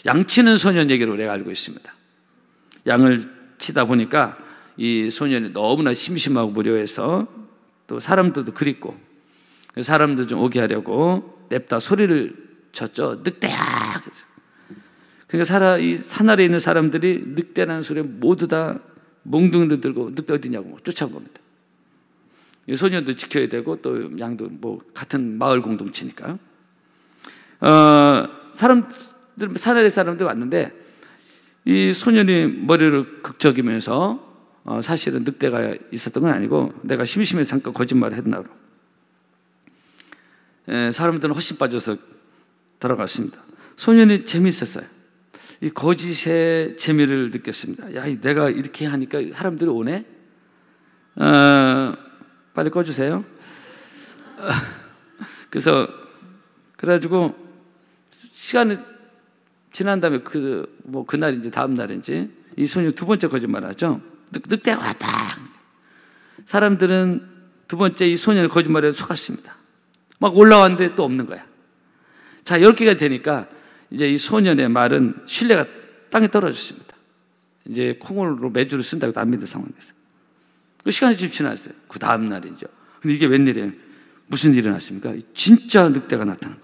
양치는 소년 얘기로 우리가 알고 있습니다. 양을 치다 보니까 이 소년이 너무나 심심하고 무료해서 또 사람들도 그립고 사람들 좀 오게 하려고 냅다 소리를 쳤죠. 늑대야! 그러니까 이 산 아래에 있는 사람들이 늑대라는 소리에 모두 다 몽둥이를 들고 늑대 어디냐고 쫓아온 겁니다. 이 소년도 지켜야 되고 또 양도 뭐 같은 마을 공동체니까. 사람들, 산 아래 사람들 왔는데 이 소년이 머리를 극적이면서 사실은 늑대가 있었던 건 아니고 내가 심심해서 잠깐 거짓말을 했나 그러고. 사람들은 훨씬 빠져서 돌아갔습니다. 소년이 재미있었어요. 이 거짓의 재미를 느꼈습니다. 야, 내가 이렇게 하니까 사람들이 오네? 빨리 꺼주세요. 그래가지고 시간이 지난 다음에 그날인지 다음 날인지 이 소년이 두 번째 거짓말을 하죠. 늑대가 왔다. 사람들은 두 번째 이 소년의 거짓말에 속았습니다. 막 올라왔는데 또 없는 거야. 자, 이렇게가 되니까 이제 이 소년의 말은 신뢰가 땅에 떨어졌습니다. 이제 콩으로 매주를 쓴다고 안 믿을 상황이 됐어요. 그 시간이 좀 지났어요. 그 다음 날이죠. 근데 이게 웬일이에요? 무슨 일이 났습니까? 진짜 늑대가 나타난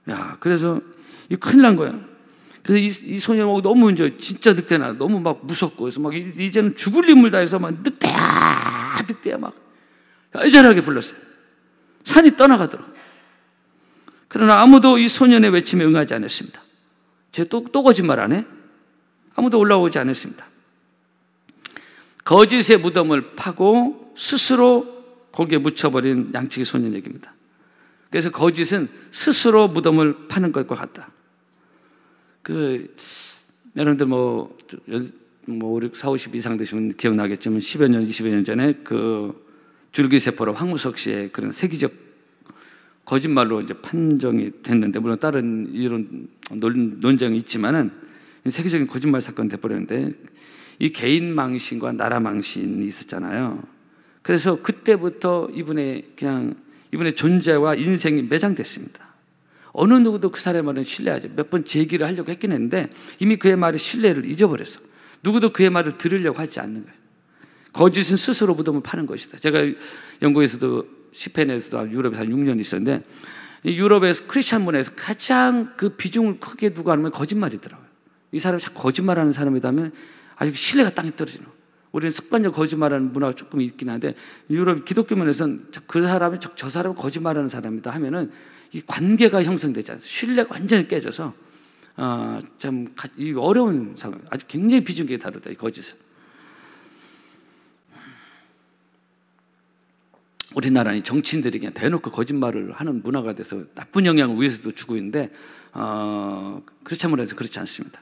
거예요. 야, 그래서 이 큰일 난 거야. 그래서 이 소년하고 너무 이제 진짜 늑대나 너무 막 무섭고 그래서 막 이제는 죽을 힘을 다해서 막 늑대야 막 애절하게 불렀어요. 산이 떠나가더라고요. 그러나 아무도 이 소년의 외침에 응하지 않았습니다. 쟤 또 거짓말 안 해? 아무도 올라오지 않았습니다. 거짓의 무덤을 파고 스스로 거기에 묻혀버린 양치기 소년 얘기입니다. 그래서 거짓은 스스로 무덤을 파는 것과 같다. 여러분들 뭐 4, 50 이상 되시면 기억나겠지만 10여 년, 20여 년 전에 줄기세포로 황무석 씨의 그런 세계적 거짓말로 이제 판정이 됐는데, 물론 다른 이런 논쟁이 있지만은 세계적인 거짓말 사건이 돼버렸는데, 이 개인 망신과 나라 망신이 있었잖아요. 그래서 그때부터 이분의 존재와 인생이 매장됐습니다. 어느 누구도 그 사람의 말은 신뢰하지. 몇 번 제기를 하려고 했긴 했는데 이미 그의 말이 신뢰를 잊어버렸어. 누구도 그의 말을 들으려고 하지 않는 거예요. 거짓은 스스로 무덤을 파는 것이다. 제가 영국에서도 스페인에서도 유럽에서 한 6년 있었는데, 이 유럽에서 크리스찬 문화에서 가장 그 비중을 크게 두고 하는 건 거짓말이더라고요. 이 사람이 자꾸 거짓말하는 사람이라면 아주 신뢰가 땅에 떨어지는. 우리는 습관적 거짓말하는 문화가 조금 있긴 한데, 유럽 기독교 면에서는 그 사람이 저 사람은 거짓말하는 사람이다 하면은 이 관계가 형성되지 않아요. 신뢰가 완전히 깨져서 참 이 어려운 상황, 아주 굉장히 비중 있게 다루다 이 거짓은. 우리나라는 정치인들이 그냥 대놓고 거짓말을 하는 문화가 돼서 나쁜 영향을 위에서도 주고 있는데 크리스찬 문화에서 그렇지 않습니다.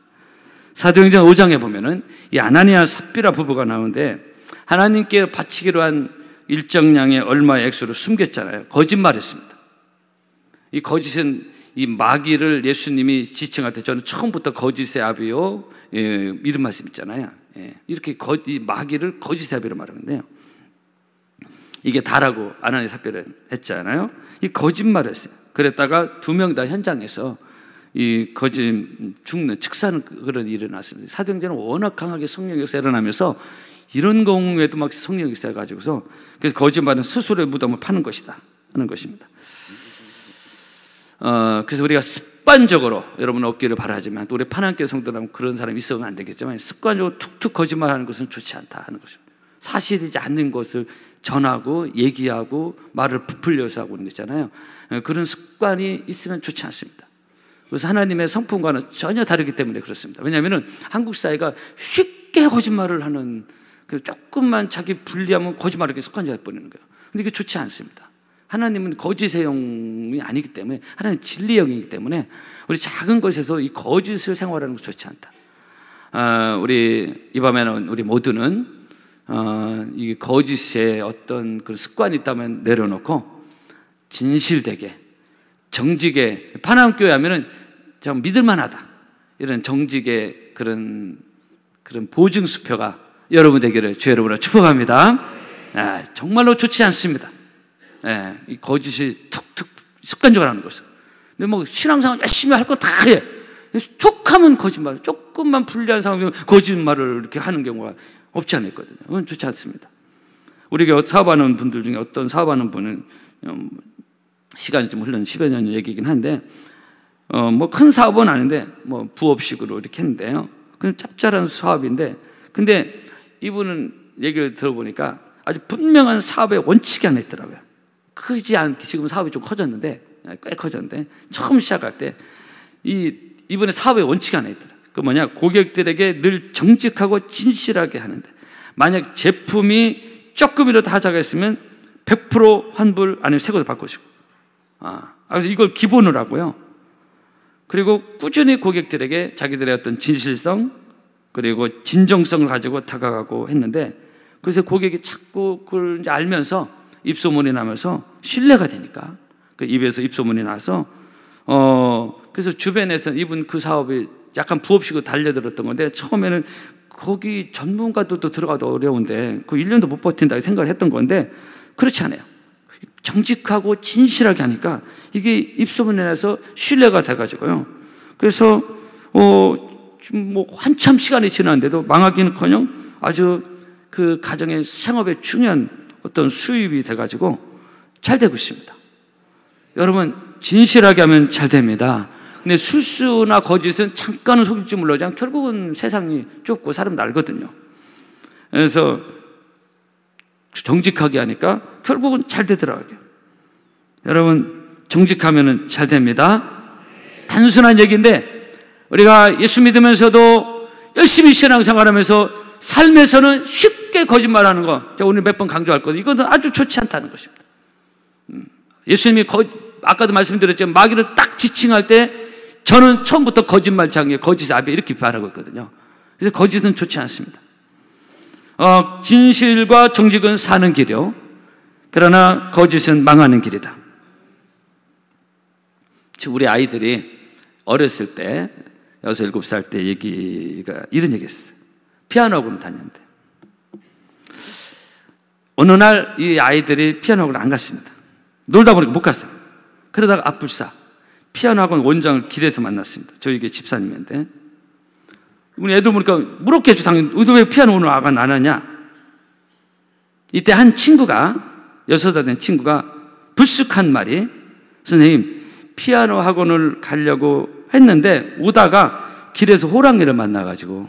사도행전 5장에 보면은 이 아나니아 삽비라 부부가 나오는데, 하나님께 바치기로 한 일정량의 얼마의 액수를 숨겼잖아요. 거짓말했습니다. 이 거짓은 이 마귀를 예수님이 지칭할 때 저는 처음부터 거짓의 아비요, 이런 말씀 있잖아요. 이렇게 이 마귀를 거짓의 아비로 말하는데요. 이게 다라고 아나니아 삽비를 했잖아요. 이 거짓말을 했어요. 그랬다가 두 명 다 현장에서 이 거짓 죽는 즉사는 그런 일이 일어났습니다. 사도행전은 워낙 강하게 성령 역사가 일어나면서 이런 경우에도 막 성령 역사가 가지고서, 그래서 거짓말은 스스로의 무덤을 파는 것이다 하는 것입니다. 그래서 우리가 습관적으로 여러분 얻기를 바라지만, 또 우리 파남교회 성도라면 그런 사람이 있으면 안 되겠지만 습관적으로 툭툭 거짓말하는 것은 좋지 않다 하는 것입니다. 사실이지 않는 것을 전하고 얘기하고 말을 부풀려서 하고 있는 거 있잖아요. 그런 습관이 있으면 좋지 않습니다. 그래서 하나님의 성품과는 전혀 다르기 때문에 그렇습니다. 왜냐하면 한국 사회가 쉽게 거짓말을 하는, 조금만 자기 불리하면 거짓말을 습관적으로 해버리는 거예요. 근데 이게 좋지 않습니다. 하나님은 거짓의 영이 아니기 때문에, 하나님은 진리의 영이기 때문에 우리 작은 것에서 이 거짓을 생활하는 거 좋지 않다. 우리 이 밤에는 우리 모두는 이 거짓의 어떤 그런 습관이 있다면 내려놓고 진실되게 정직에, 파남교회 하면은 참 믿을만하다, 이런 정직의 그런 보증 수표가 여러분 되기를 주 여러분을 축복합니다. 정말로 좋지 않습니다. 이 거짓이 툭툭 습관적으로 하는 것은. 근데 뭐 신앙생활 열심히 할 거 다 해. 툭하면 거짓말, 조금만 불리한 상황이면 거짓말을 이렇게 하는 경우가 없지 않아 있거든요. 그건 좋지 않습니다. 우리가 사업하는 분들 중에 어떤 사업하는 분은 시간이 좀 흘른 10여 년 얘기긴 한데 뭐 큰 사업은 아닌데 뭐 부업식으로 이렇게 했는데요. 그냥 짭짤한 사업인데 근데 이분은 얘기를 들어보니까 아주 분명한 사업의 원칙이 하나 있더라고요. 크지 않게 지금 사업이 좀 커졌는데 꽤 커졌는데 처음 시작할 때 이번에 사업의 원칙이 하나 있더라고요. 그 뭐냐, 고객들에게 늘 정직하고 진실하게 하는데 만약 제품이 조금이라도 하자가 있으면 100% 환불 아니면 새 것을 바꿔주고 그래서 이걸 기본으로 하고요. 그리고 꾸준히 고객들에게 자기들의 어떤 진실성 그리고 진정성을 가지고 다가가고 했는데 그래서 고객이 자꾸 그걸 이제 알면서 입소문이 나면서 신뢰가 되니까 그 입에서 입소문이 나서 그래서 주변에서 이분 그 사업이 약간 부업식으로 달려들었던 건데 처음에는 거기 전문가들도 들어가도 어려운데 그 1년도 못 버틴다 생각을 했던 건데 그렇지 않아요. 정직하고 진실하게 하니까 이게 입소문이 나서 신뢰가 돼가지고요. 그래서 지금 뭐 한참 시간이 지났는데도 망하기는커녕 아주 그 가정의 생업에 중요한 어떤 수입이 돼가지고 잘 되고 있습니다. 여러분 진실하게 하면 잘 됩니다. 근데 술수나 거짓은 잠깐은 속일지 몰라도 결국은 세상이 좁고 사람 날거든요. 그래서 정직하게 하니까 결국은 잘 되더라고요. 여러분 정직하면 잘 됩니다. 단순한 얘기인데 우리가 예수 믿으면서도 열심히 신앙생활하면서 삶에서는 쉽게 거짓말하는 거 제가 오늘 몇 번 강조할 거예요. 이것은 아주 좋지 않다는 것입니다. 예수님이 아까도 말씀드렸지만 마귀를 딱 지칭할 때 저는 처음부터 거짓말장애, 거짓아비 이렇게 말하고 있거든요. 그래서 거짓은 좋지 않습니다. 진실과 정직은 사는 길이요. 그러나 거짓은 망하는 길이다. 우리 아이들이 어렸을 때 6, 7살 때 얘기가 이런 얘기했어요. 피아노 학원을 다녔는데 어느 날 이 아이들이 피아노 학원을 안 갔습니다. 놀다 보니까 못 갔어요. 그러다가 앞불사 피아노 학원 원장을 길에서 만났습니다. 저에게 집사님인데 우리 애들 보니까 물었겠죠. 당연히 왜 피아노 오늘 학원 안 하냐. 이때 한 친구가 6살 된 친구가 불쑥한 말이 선생님 피아노 학원을 가려고 했는데 오다가 길에서 호랑이를 만나가지고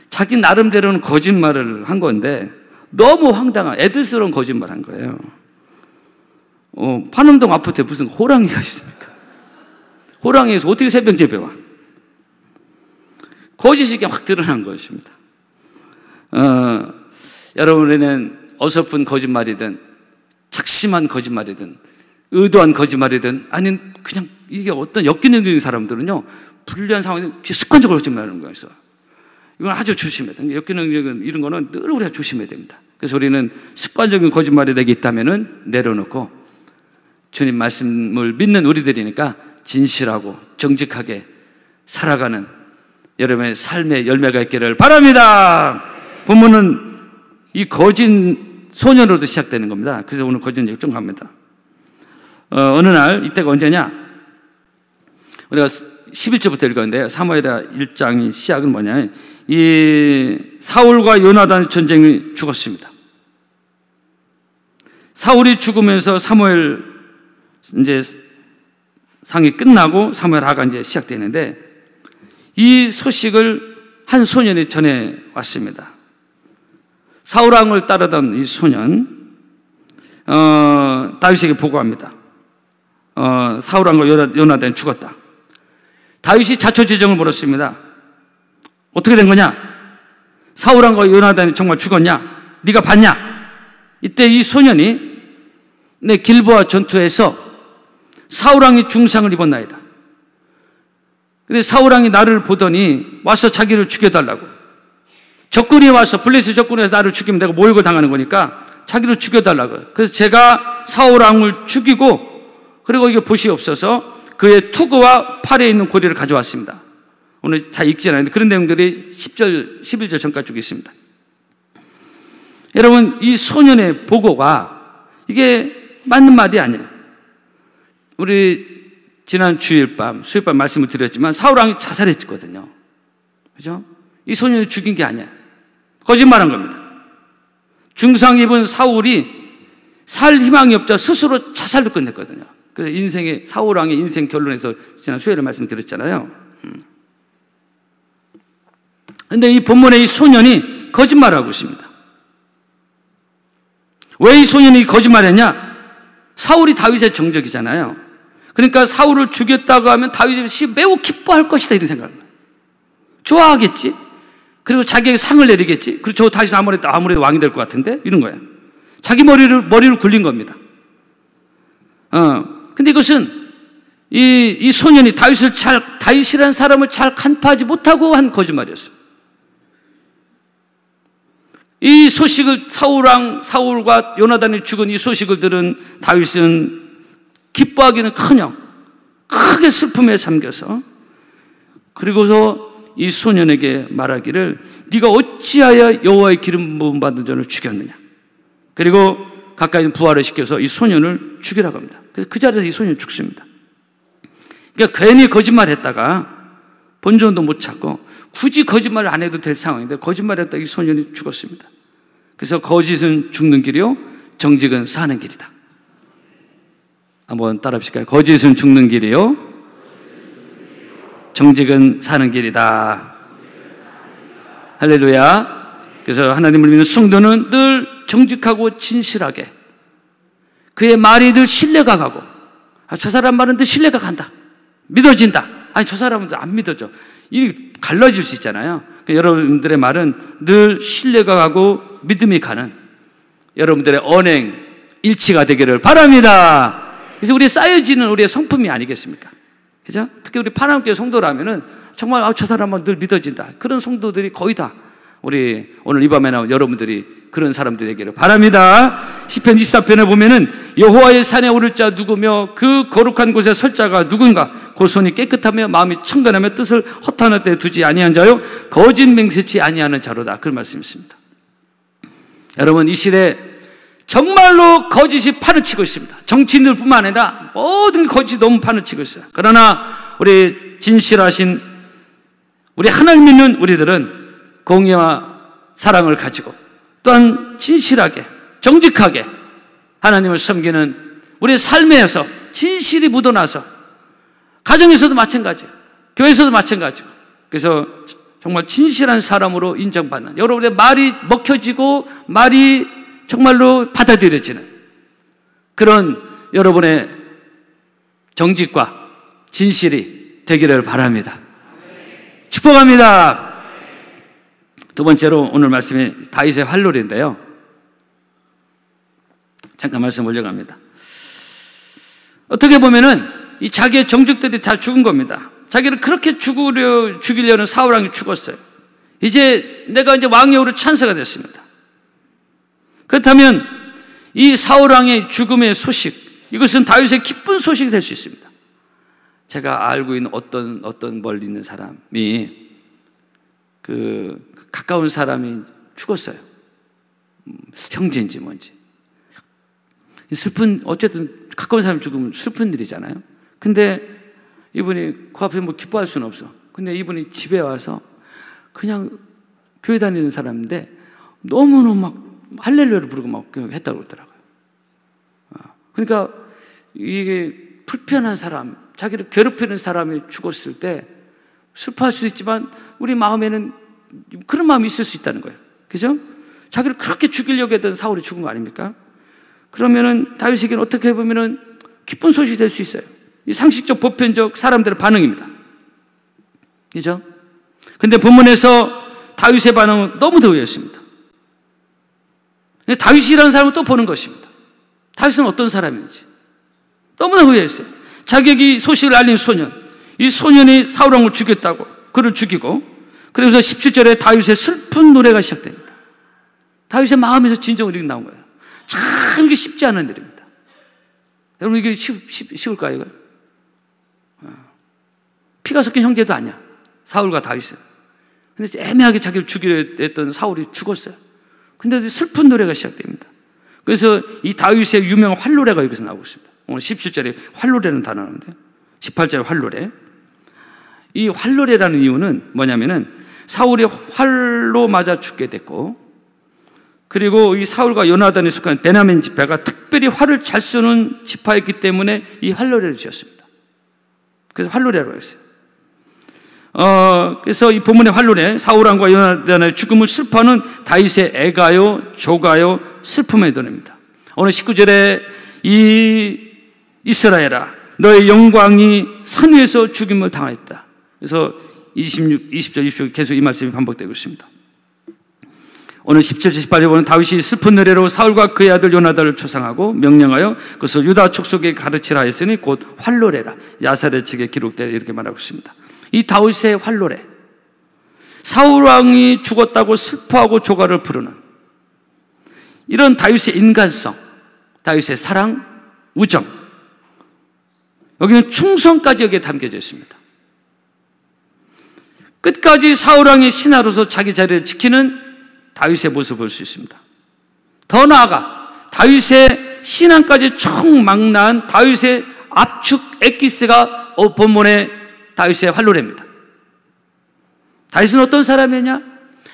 자기 나름대로는 거짓말을 한 건데 너무 황당한 애들스러운 거짓말을 한 거예요. 판음동 아파트에 무슨 호랑이가 있습니까? 호랑이에서 어떻게 새벽제배 와? 거짓이 확 드러난 것입니다. 여러분에는 어설픈 거짓말이든 작심한 거짓말이든 의도한 거짓말이든 아닌 그냥 이게 어떤 역기능적인 사람들은요 불리한 상황에 습관적으로 거짓말하는 거예요. 이건 아주 조심해야 돼요. 역기능적인 이런 거는 늘 우리가 조심해야 됩니다. 그래서 우리는 습관적인 거짓말이 내게 있다면은 내려놓고 주님 말씀을 믿는 우리들이니까 진실하고 정직하게 살아가는 여러분의 삶의 열매가 있기를 바랍니다. 본문은 이 거짓 소년으로도 시작되는 겁니다. 그래서 오늘 거짓 얘기 좀 갑니다. 어느 날 이때가 언제냐? 우리가 11절부터 읽었는데 사무엘하 1장의 시작은 뭐냐? 이 사울과 요나단 전쟁이 죽었습니다. 사울이 죽으면서 사무엘 이제 상이 끝나고 사무엘하가 이제 시작되는데 이 소식을 한 소년이 전해 왔습니다. 사울 왕을 따르던 이 소년 다윗에게 보고합니다. 사울 왕과 요나단이 죽었다. 다윗이 자초지종을 물었습니다. 어떻게 된 거냐? 사울 왕과 요나단이 정말 죽었냐? 네가 봤냐? 이때 이 소년이 내 길보아 전투에서 사울 왕이 중상을 입었나이다. 근데 사울 왕이 나를 보더니 와서 자기를 죽여달라고. 적군이 와서 블레셋 적군이 와서 나를 죽이면 내가 모욕을 당하는 거니까 자기를 죽여달라고. 그래서 제가 사울 왕을 죽이고 그리고 이게 보시옵소서 그의 투구와 팔에 있는 고리를 가져왔습니다. 오늘 다 읽지 않았는데 그런 내용들이 10절, 11절 전까지 쭉 있습니다. 여러분 이 소년의 보고가 이게 맞는 말이 아니에요. 우리 지난 수요일 밤 말씀을 드렸지만 사울 왕이 자살했거든요. 그죠? 이 소년을 죽인 게 아니야. 거짓말한 겁니다. 중상 입은 사울이 살 희망이 없자 스스로 자살로 끝냈거든요. 그래서 사울 왕의 인생 결론에서 지난 수요일에 말씀드렸잖아요. 근데 이 본문의 이 소년이 거짓말하고 있습니다. 왜 이 소년이 거짓말했냐? 사울이 다윗의 정적이잖아요. 그러니까 사울을 죽였다고 하면 다윗이 매우 기뻐할 것이다 이런 생각을 해요. 좋아하겠지. 그리고 자기에게 상을 내리겠지. 그리고 저 다윗은 아무래도 왕이 될 것 같은데 이런 거예요. 자기 머리를 굴린 겁니다. 근데 이것은 이 소년이 다윗이라는 사람을 잘 간파하지 못하고 한 거짓말이었어요. 이 소식을 사울과 요나단이 죽은 이 소식을 들은 다윗은 기뻐하기는커녕 크게 슬픔에 잠겨서 그리고서 이 소년에게 말하기를 네가 어찌하여 여호와의 기름 부음 받은 자를 죽였느냐. 그리고 가까이 있는 부하를 시켜서 이 소년을 죽이라고 합니다. 그래서 그 자리에서 이 소년이 죽습니다. 그러니까 괜히 거짓말했다가 본전도 못 찾고 굳이 거짓말을 안 해도 될 상황인데 거짓말했다가 이 소년이 죽었습니다. 그래서 거짓은 죽는 길이요 정직은 사는 길이다. 한번 따라 합시다. 거짓은 죽는 길이요 정직은 사는 길이다. 할렐루야. 그래서 하나님을 믿는 성도는 늘 정직하고 진실하게 그의 말이 늘 신뢰가 가고 저 사람 말은 늘 신뢰가 간다. 믿어진다. 아니 저 사람은 안 믿어져. 이 갈라질 수 있잖아요. 그러니까 여러분들의 말은 늘 신뢰가 가고 믿음이 가는 여러분들의 언행 일치가 되기를 바랍니다. 그래서 우리 쌓여지는 우리의 성품이 아니겠습니까? 그죠? 특히 우리 파남교회 성도라면은 정말 저 사람은 늘 믿어진다. 그런 성도들이 거의 다 우리 오늘 이 밤에 나온 여러분들이 그런 사람들이 되기를 바랍니다. 시편 24편에 보면은 여호와의 산에 오를 자 누구며 그 거룩한 곳에 설 자가 누군가 그 손이 깨끗하며 마음이 청건하며 뜻을 허탄한 데 두지 아니한 자요 거짓 맹세치 아니하는 자로다. 그런 말씀이 있습니다. 여러분 이 시대에 정말로 거짓이 판을 치고 있습니다. 정치인들뿐만 아니라 모든 거짓이 너무 판을 치고 있어요. 그러나 우리 진실하신 우리 하나님 믿는 우리들은 공의와 사랑을 가지고 또한 진실하게 정직하게 하나님을 섬기는 우리의 삶에서 진실이 묻어나서 가정에서도 마찬가지예요. 교회에서도 마찬가지고 그래서 정말 진실한 사람으로 인정받는 여러분의 말이 먹혀지고 말이 정말로 받아들여지는 그런 여러분의 정직과 진실이 되기를 바랍니다. 축복합니다. 두 번째로 오늘 말씀이 다윗의 활놀인데요. 잠깐 말씀 올려갑니다. 어떻게 보면은 이 자기의 정적들이 다 죽은 겁니다. 자기를 그렇게 죽이려는 사울 왕이 죽었어요. 이제 내가 왕이 오를 찬스가 됐습니다. 그렇다면 이 사울 왕의 죽음의 소식, 이것은 다윗의 기쁜 소식이 될 수 있습니다. 제가 알고 있는 어떤 멀리 있는 사람이 가까운 사람이 죽었어요. 형제인지 뭔지. 어쨌든 가까운 사람이 죽으면 슬픈 일이잖아요. 근데 이분이 그 앞에 기뻐할 수는 없어. 근데 이분이 집에 와서 그냥 교회 다니는 사람인데 너무너무 막 할렐루야를 부르고 막 했다고 그러더라고요. 그러니까 이게 불편한 사람, 자기를 괴롭히는 사람이 죽었을 때 슬퍼할 수 있지만 우리 마음에는 그런 마음이 있을 수 있다는 거예요. 그죠? 자기를 그렇게 죽이려고 했던 사울이 죽은 거 아닙니까? 그러면은 다윗에게는 어떻게 보면은 기쁜 소식이 될 수 있어요. 이 상식적 보편적 사람들의 반응입니다. 그죠? 근데 본문에서 다윗의 반응은 너무도 의외였습니다. 다윗이라는 사람을 또 보는 것입니다. 다윗은 어떤 사람인지 너무나 의외했어요. 자기에게 소식을 알린 소년, 이 소년이 사울 왕을 죽였다고 그를 죽이고 그래서 17절에 다윗의 슬픈 노래가 시작됩니다. 다윗의 마음에서 진정을 이렇게 나온 거예요. 참 이게 쉽지 않은 일입니다. 여러분 이게 쉬울까요? 이거? 피가 섞인 형제도 아니야. 사울과 다윗은. 근데 애매하게 자기를 죽이려 했던 사울이 죽었어요. 근데 슬픈 노래가 시작됩니다. 그래서 이 다윗의 유명한 활노래가 여기서 나오고 있습니다. 오늘 17절에 활노래는 단어인데 18절 활로래. 이 활로래라는 이유는 뭐냐면은 사울이 활로 맞아 죽게 됐고, 그리고 이 사울과 요나단에 속한 베냐민 지파가 특별히 활을 잘 쏘는 지파였기 때문에 이 활로래를 지었습니다. 그래서 활로래라고 했어요. 그래서 이 본문의 활로래, 사울왕과 요나단의 죽음을 슬퍼하는 다윗의 애가요, 조가요, 슬픔의 노래입니다. 오늘 19절에 이 이스라엘아, 너의 영광이 산 위에서 죽임을 당하였다. 그래서 20절, 20절 계속 이 말씀이 반복되고 있습니다. 오늘 17절, 18절에 보면 다윗이 슬픈 노래로 사울과 그의 아들 요나단을 초상하고 명령하여 그것을 유다 족속에게 가르치라 했으니 곧 활로래라. 야사대 책에 기록되어 이렇게 말하고 있습니다. 이 다윗의 활로래, 사울왕이 죽었다고 슬퍼하고 조가를 부르는 이런 다윗의 인간성, 다윗의 사랑, 우정, 여기는 충성까지 여기에 담겨져 있습니다. 끝까지 사울왕의 신하로서 자기 자리를 지키는 다윗의 모습을 볼 수 있습니다. 더 나아가 다윗의 신앙까지 총망라한 다윗의 압축 엑기스가 본문의 다윗의 활로래입니다. 다윗은 어떤 사람이냐?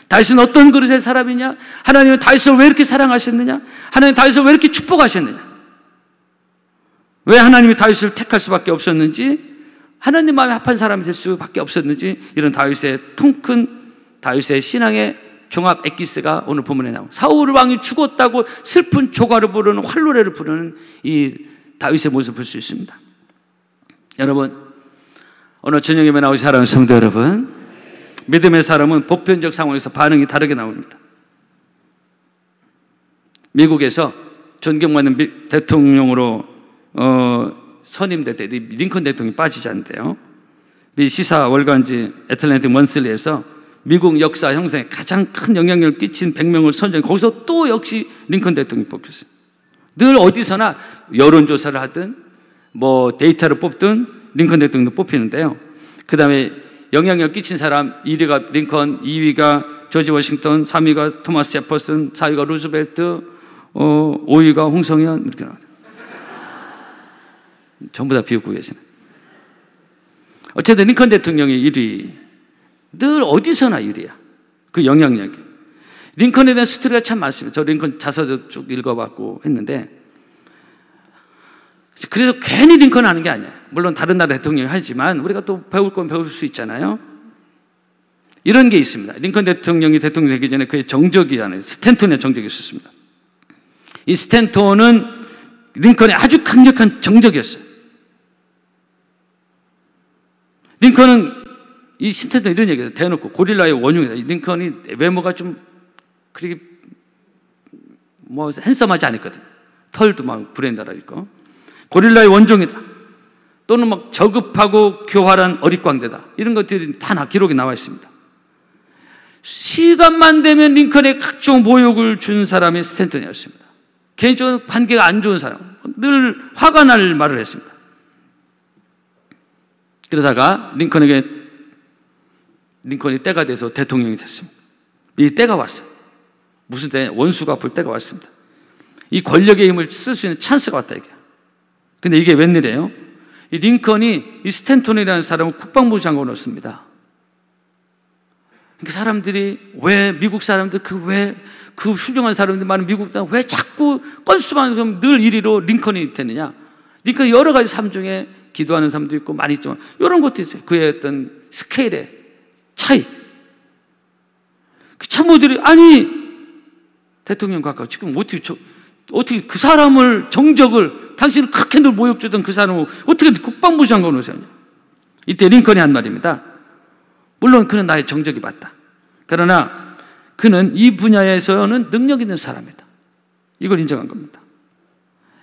다윗은 어떤 그릇의 사람이냐? 하나님은 다윗을 왜 이렇게 사랑하셨느냐? 하나님은 다윗을 왜 이렇게 축복하셨느냐? 왜 하나님이 다윗을 택할 수밖에 없었는지, 하나님 마음에 합한 사람이 될 수밖에 없었는지, 이런 다윗의 통큰 다윗의 신앙의 종합 엑기스가 오늘 본문에 나옵니다. 사울 왕이 죽었다고 슬픈 조가를 부르는, 활로래를 부르는 이 다윗의 모습을 볼 수 있습니다. 여러분, 오늘 저녁에 나오신 사랑하는 성도 여러분, 믿음의 사람은 보편적 상황에서 반응이 다르게 나옵니다. 미국에서 존경받는 대통령으로 선임될 때 링컨 대통령이 빠지지 않는데요, 미 시사 월간지 애틀랜틱 먼슬리에서 미국 역사 형성에 가장 큰 영향력을 끼친 100명을 선정, 거기서 또 역시 링컨 대통령이 뽑혔어요. 늘 어디서나 여론조사를 하든 뭐 데이터를 뽑든 링컨 대통령도 뽑히는데요, 그 다음에 영향력 끼친 사람 1위가 링컨, 2위가 조지 워싱턴, 3위가 토마스 제퍼슨, 4위가 루즈벨트, 5위가 홍성현, 이렇게 나와요. 전부 다 비웃고 계시네. 어쨌든 링컨 대통령이 1위, 늘 어디서나 1위야. 그 영향력이. 링컨에 대한 스토리가 참 많습니다. 저 링컨 자서도 쭉 읽어봤고 했는데, 그래서 괜히 링컨 하는 게 아니야. 물론 다른 나라 대통령이 하지만 우리가 또 배울 건 배울 수 있잖아요. 이런 게 있습니다. 링컨 대통령이 대통령 되기 전에 그의 정적이 하나, 스탠톤의 정적이 있었습니다. 이 스탠톤은 링컨의 아주 강력한 정적이었어요. 링컨은 이 스탠턴 이런 얘기를 대놓고 고릴라의 원흉이다. 링컨이 외모가 좀 그렇게 뭐 핸섬하지 않았거든. 털도 막 브랜드라 있고 고릴라의 원종이다. 또는 막 저급하고 교활한 어릿광대다. 이런 것들이 다 기록이 나와 있습니다. 시간만 되면 링컨에 각종 모욕을 준 사람이 스탠턴이었습니다. 개인적으로 관계가 안 좋은 사람, 늘 화가 날 말을 했습니다. 그러다가 링컨이 때가 돼서 대통령이 됐습니다. 이 때가 왔어요. 무슨 때? 원수가 아플 때가 왔습니다. 이 권력의 힘을 쓸 수 있는 찬스가 왔다, 이게. 근데 이게 웬일이에요? 이 링컨이 이 스탠턴이라는 사람을 국방부 장관을 넣습니다. 그러니까 사람들이 왜 미국 사람들 그 훌륭한 사람들 많은 미국 사람 왜 자꾸 건수만 늘 1위로 링컨이 되느냐? 링컨이 여러 가지 삶 중에 기도하는 사람도 있고 많이 있지만 이런 것도 있어요. 그의 어떤 스케일의 차이. 그 참모들이 아니 대통령 가까워 지금 어떻게 그 사람을 정적을 당신을 그렇게 늘 모욕 주던 그 사람을 어떻게 국방부 장관으로 세우냐? 이때 링컨이 한 말입니다. 물론 그는 나의 정적이 맞다. 그러나 그는 이 분야에서는 능력 있는 사람이다. 이걸 인정한 겁니다.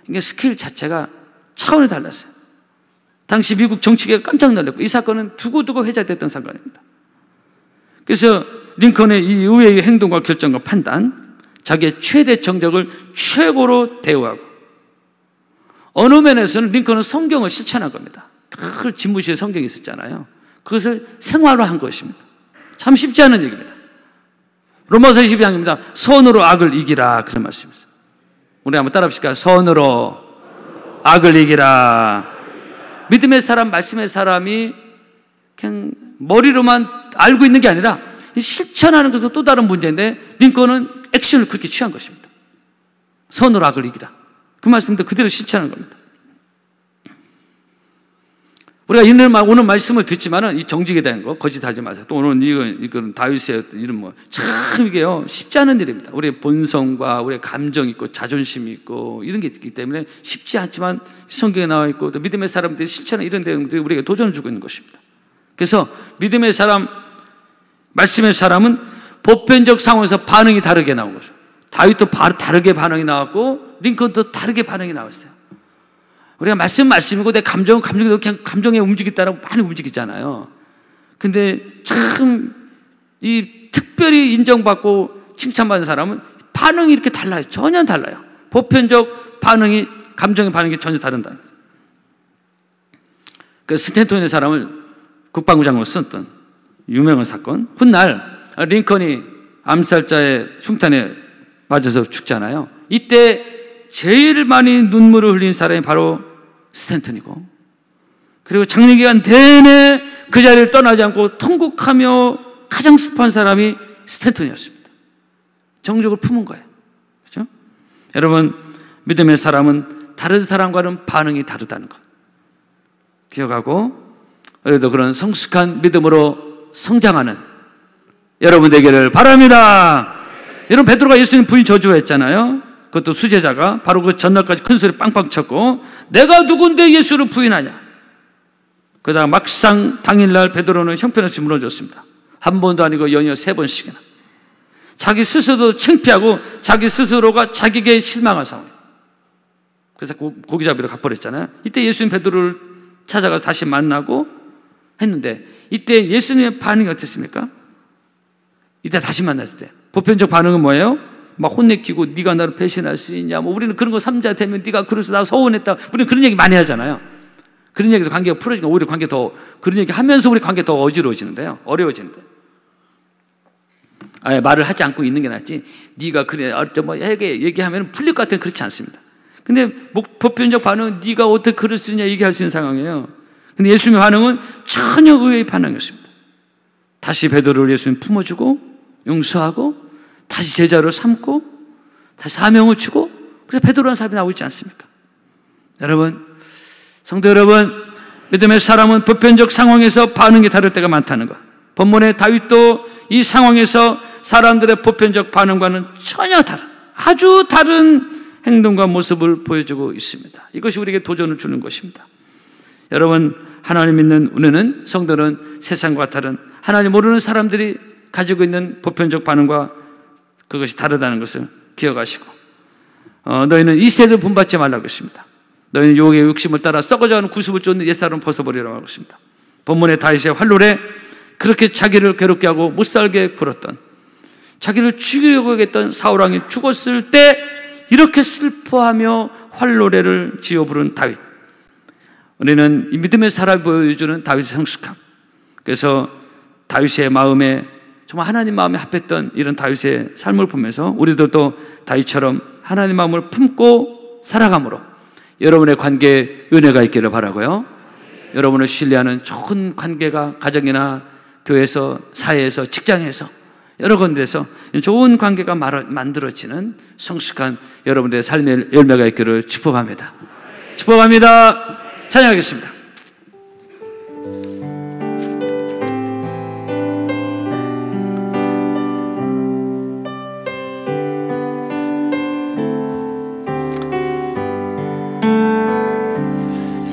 이게 스케일 자체가 차원이 달랐어요. 당시 미국 정치계가 깜짝 놀랐고 이 사건은 두고두고 회자됐던 사건입니다. 그래서 링컨의 이 의외의 행동과 결정과 판단, 자기의 최대 정적을 최고로 대우하고 어느 면에서는 링컨은 성경을 실천한 겁니다. 늘 집무실에 성경이 있었잖아요. 그것을 생활화한 것입니다. 참 쉽지 않은 얘기입니다. 로마서 22장입니다. 선으로 악을 이기라 그런 말씀이었어요. 우리 한번 따라 합시다. 선으로 악을 이기라. 믿음의 사람, 말씀의 사람이 그냥 머리로만 알고 있는 게 아니라 실천하는 것은 또 다른 문제인데, 링컨은 액션을 그렇게 취한 것입니다. 선으로 악을 이기라. 그 말씀도 그대로 실천하는 겁니다. 우리가 오늘 말씀을 듣지만은 이 정직에 대한 거 거짓하지 마세요. 또 오늘 이건 다윗의 이런 참 이게요 쉽지 않은 일입니다. 우리의 본성과 우리의 감정이 있고 자존심이 있고 이런 게 있기 때문에 쉽지 않지만 성경에 나와 있고 또 믿음의 사람들이 실천하는 이런 내용들이 우리에게 도전을 주고 있는 것입니다. 그래서 믿음의 사람, 말씀의 사람은 보편적 상황에서 반응이 다르게 나온 거죠. 다윗도 다르게 반응이 나왔고 링컨도 다르게 반응이 나왔어요. 우리가 말씀이고 내 감정은 감정이 그냥 감정에 움직이다라고 많이 움직이잖아요. 근데 참 이 특별히 인정받고 칭찬받는 사람은 반응이 이렇게 달라요. 전혀 달라요. 보편적 반응이, 감정의 반응이 전혀 다른다. 그 스탠턴의 사람을 국방부 장관으로 썼던 유명한 사건. 훗날 링컨이 암살자의 흉탄에 맞아서 죽잖아요. 이때 제일 많이 눈물을 흘린 사람이 바로 스탠턴이고, 그리고 장례기간 내내 그 자리를 떠나지 않고 통곡하며 가장 슬퍼한 사람이 스탠턴이었습니다. 정적을 품은 거예요. 그렇죠? 여러분, 믿음의 사람은 다른 사람과는 반응이 다르다는 것 기억하고, 그래도 그런 성숙한 믿음으로 성장하는 여러분 되기를 바랍니다. 여러분, 베드로가 예수님 부인 저주했잖아요. 그것도 수제자가 바로 그 전날까지 큰 소리 빵빵 쳤고, 내가 누군데 예수를 부인하냐. 그러다가 막상 당일날 베드로는 형편없이 무너졌습니다. 한 번도 아니고 연이어 3번씩이나. 자기 스스로도 창피하고 자기 스스로가 자기에게 실망한 상황. 그래서 고기잡이로 가버렸잖아요. 이때 예수님 베드로를 찾아가서 다시 만나고 했는데, 이때 예수님의 반응이 어땠습니까? 이때 다시 만났을 때 보편적 반응은 뭐예요? 막 혼내키고 네가 나를 배신할 수 있냐, 우리는 그런 거 삼자 되면 네가 그래서 나 서운했다, 우리는 그런 얘기 많이 하잖아요. 그런 얘기에서 관계가 풀어지니까 오히려 관계 더, 그런 얘기 하면서 우리 관계 더 어지러워지는데요, 어려워지는데, 아예 말을 하지 않고 있는 게 낫지, 네가 그래 얘기하면 풀릴 것 같으면 그렇지 않습니다. 근데 보편적 반응은 네가 어떻게 그럴 수 있냐 얘기할 수 있는 상황이에요. 근데 예수님의 반응은 전혀 의외의 반응이었습니다. 다시 베드로를 예수님 품어주고 용서하고 다시 제자로 삼고 다시 사명을 주고, 그래서 베드로라는 사람이 나오고 있지 않습니까? 여러분, 성도 여러분, 믿음의 사람은 보편적 상황에서 반응이 다를 때가 많다는 것. 본문의 다윗도 이 상황에서 사람들의 보편적 반응과는 전혀 다른, 아주 다른 행동과 모습을 보여주고 있습니다. 이것이 우리에게 도전을 주는 것입니다. 여러분, 하나님 믿는 우리는, 성도는 세상과 다른, 하나님 모르는 사람들이 가지고 있는 보편적 반응과 그것이 다르다는 것을 기억하시고, 너희는 이 세대를 본받지 말라고 했습니다. 너희는 유혹의 욕심을 따라 썩어져가는 구습을 쫓는 옛사람을 벗어버리라고 하고 있습니다. 본문의 다윗의 활로에 그렇게 자기를 괴롭게 하고 못살게 굴었던, 자기를 죽이려고 했던 사울왕이 죽었을 때 이렇게 슬퍼하며 활노래를 지어 부른 다윗. 우리는 이 믿음의 사람이 보여주는 다윗의 성숙함, 그래서 다윗의 마음에 정말 하나님 마음에 합했던 이런 다윗의 삶을 보면서 우리도 또 다윗처럼 하나님 마음을 품고 살아감으로 여러분의 관계에 은혜가 있기를 바라고요. 여러분을 신뢰하는 좋은 관계가 가정이나 교회에서, 사회에서, 직장에서, 여러 군데에서 좋은 관계가 만들어지는 성숙한 여러분들의 삶의 열매가 있기를 축복합니다. 축복합니다. 찬양하겠습니다.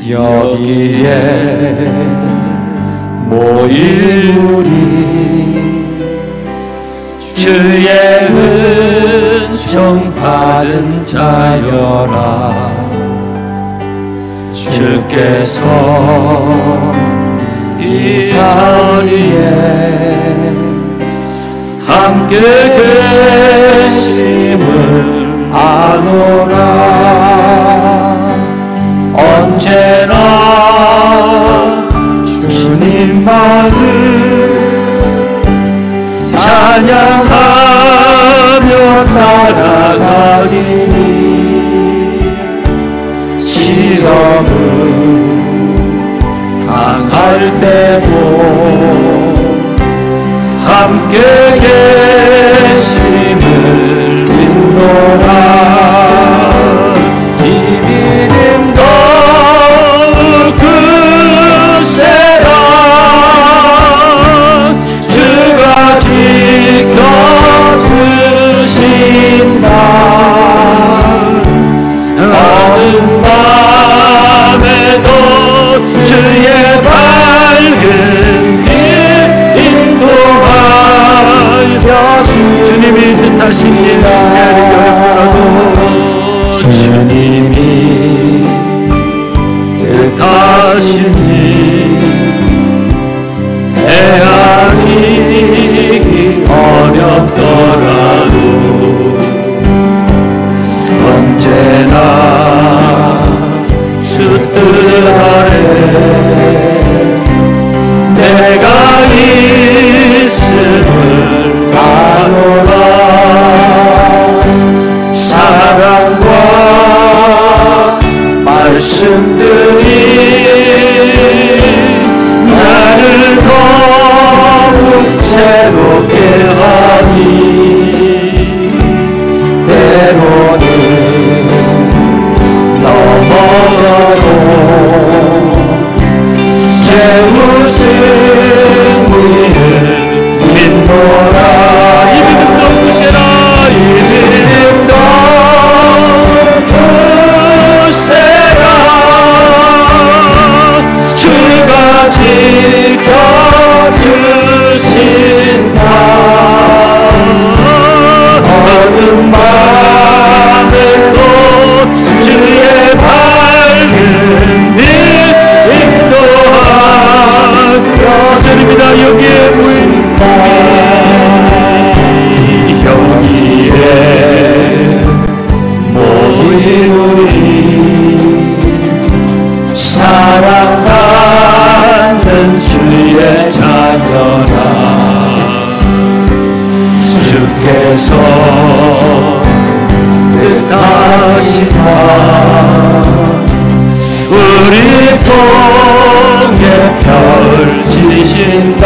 여기에 모인 우리 주의 은총 받은 자여라. 주께서 이 자리에 함께 계심을 아노라. 언제나 주님만을 찬양하며 따라가리니 시험은 때도 함께 계심을 믿노라. 이 믿음 더욱 크세라. 주가 지켜주신다. 어두운 밤에도 주의 밝은 빛 인도하여 주님이 뜻하신 일을 여행하라도 주님이 뜻하신 일 헤아리기 어렵더라도 언제나 주 뜻 아래 내가 있음을 아노라. 사랑과 말씀들이 나를 더욱 새롭게 하니 때로는 넘어져도 제 웃음 위를 믿노라. 이 믿음도 크세라. 이 믿음도 크세라. 주가 지켜주신다. 어두운 밤에도 주의 밝은 빛 인도하여 사절입니다. 여기에 여기에 모인 우리 사랑하는 주의 자녀라. 주께서 뜻하신 바 우리 통해 펼치신다.